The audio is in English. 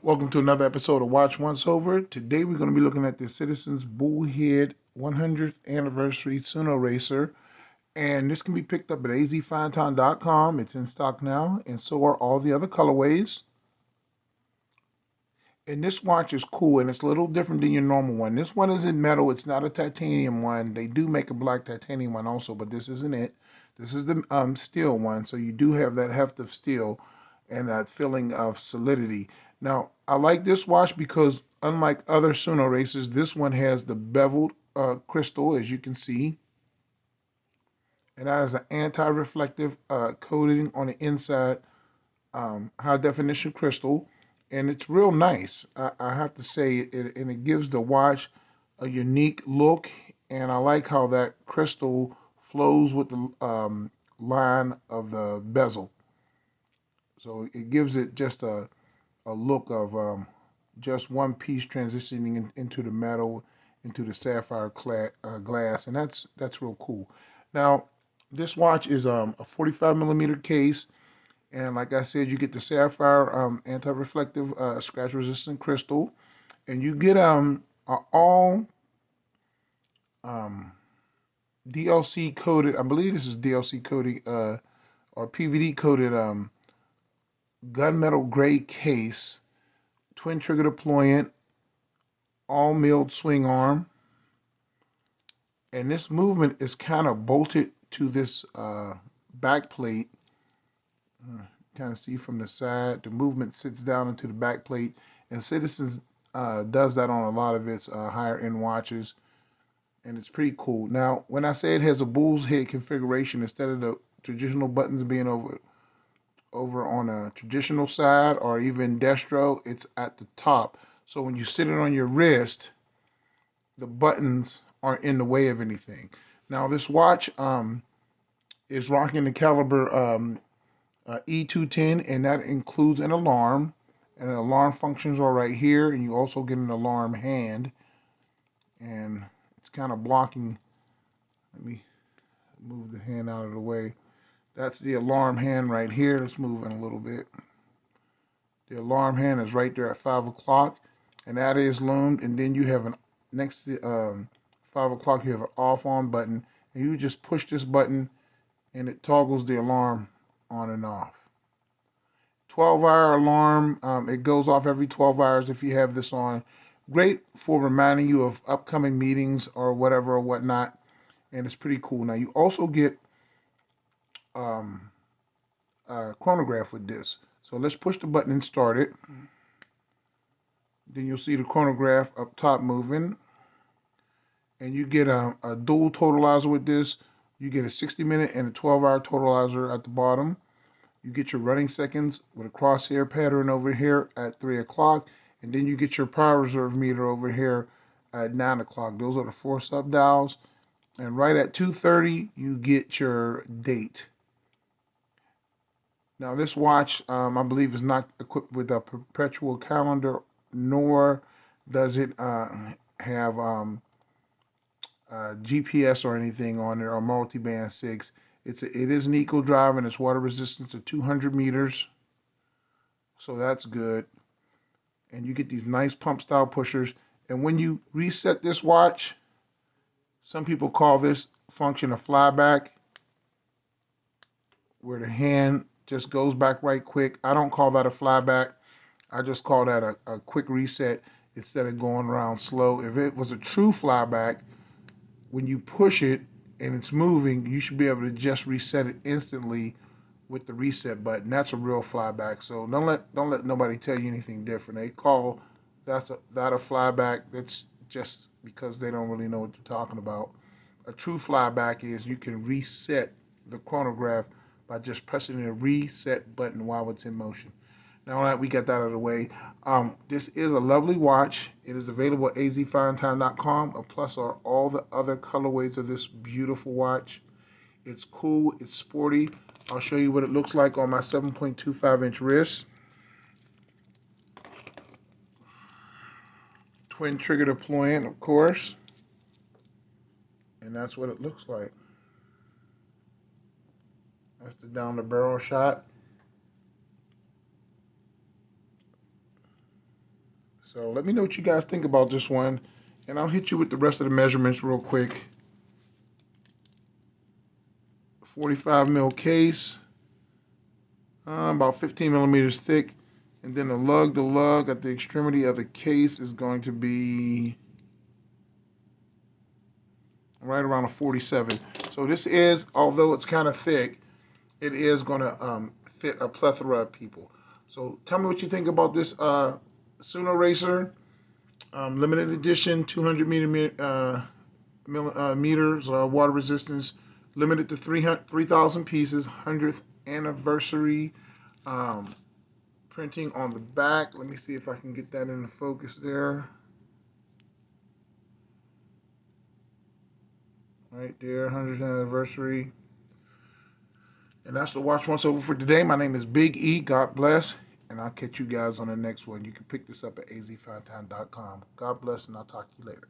Welcome to another episode of Watch Once Over. Today we're going to be looking at the Citizens Bullhead 100th Anniversary Tsuno Racer. And this can be picked up at azfinetown.com. It's in stock now, and so are all the other colorways. And this watch is cool, and it's a little different than your normal one. This one is in metal. It's not a titanium one. They do make a black titanium one also, but this isn't it. This is the steel one, so you do have that heft of steel and that feeling of solidity. Now, I like this watch because unlike other Tsuno racers, this one has the beveled crystal, as you can see. And that is an anti-reflective coating on the inside, high definition crystal, and it's real nice. I have to say, and it gives the watch a unique look, and I like how that crystal flows with the line of the bezel. So it gives it just a look of just one piece transitioning into the metal, into the sapphire glass, and that's real cool. Now, this watch is a 45 millimeter case, and like I said, you get the sapphire anti-reflective scratch-resistant crystal, and you get all um, DLC coated. I believe this is DLC coated or PVD coated gunmetal gray case, twin trigger deployant, all milled swing arm, and this movement is kind of bolted to this back plate. Kind of see from the side, the movement sits down into the back plate, and Citizens does that on a lot of its higher end watches, and it's pretty cool. Now, when I say it has a bull's head configuration, instead of the traditional buttons being over on a traditional side or even destro, it's at the top. So when you sit it on your wrist, the buttons aren't in the way of anything. Now, this watch is rocking the caliber E210, and that includes an alarm. And the alarm functions are right here, and you also get an alarm hand. And it's kind of blocking. Let me move the hand out of the way. That's the alarm hand right here. Let's move in a little bit. The alarm hand is right there at 5 o'clock, and that is loomed. And then you have an next to 5 o'clock, you have an off on button, and you just push this button, and it toggles the alarm on and off. 12-hour alarm. It goes off every 12 hours if you have this on. Great for reminding you of upcoming meetings or whatever or whatnot, and it's pretty cool. Now, you also get a chronograph with this. So let's push the button and start it. Then you'll see the chronograph up top moving, and you get a dual totalizer with this. You get a 60-minute and a 12-hour totalizer at the bottom. You get your running seconds with a crosshair pattern over here at 3 o'clock, and then you get your power reserve meter over here at 9 o'clock. Those are the 4 sub dials, and right at 2:30 you get your date. Now, this watch, I believe, is not equipped with a perpetual calendar, nor does it have GPS or anything on it, or multi-band 6. It is an eco drive, and it's water resistant to 200 meters, so that's good. And you get these nice pump style pushers. And when you reset this watch, some people call this function a flyback, where the hand just goes back right quick. I don't call that a flyback. I just call that a quick reset instead of going around slow. If it was a true flyback, when you push it and it's moving, you should be able to just reset it instantly with the reset button. That's a real flyback. So don't let nobody tell you anything different. They call that a flyback. That's just because they don't really know what they're talking about. A true flyback is you can reset the chronograph by just pressing the reset button while it's in motion. Now that we got that out of the way, this is a lovely watch. It is available at azfinetown.com, plus are all the other colorways of this beautiful watch. It's cool, it's sporty. I'll show you what it looks like on my 7.25-inch wrist. Twin trigger deployant, of course. And that's what it looks like. That's the down the barrel shot. So let me know what you guys think about this one, and I'll hit you with the rest of the measurements real quick. 45 mil case, about 15 millimeters thick, and then the lug at the extremity of the case is going to be right around a 47. So this is, although it's kind of thick, it is going to fit a plethora of people. So tell me what you think about this Tsuno Racer, limited edition, 200 meters water resistance, limited to 3,000 pieces, 100th anniversary printing on the back. Let me see if I can get that in the focus there. Right there, 100th anniversary. And that's the Watch Once Over for today. My name is Big E. God bless. And I'll catch you guys on the next one. You can pick this up at az5time.com. God bless, and I'll talk to you later.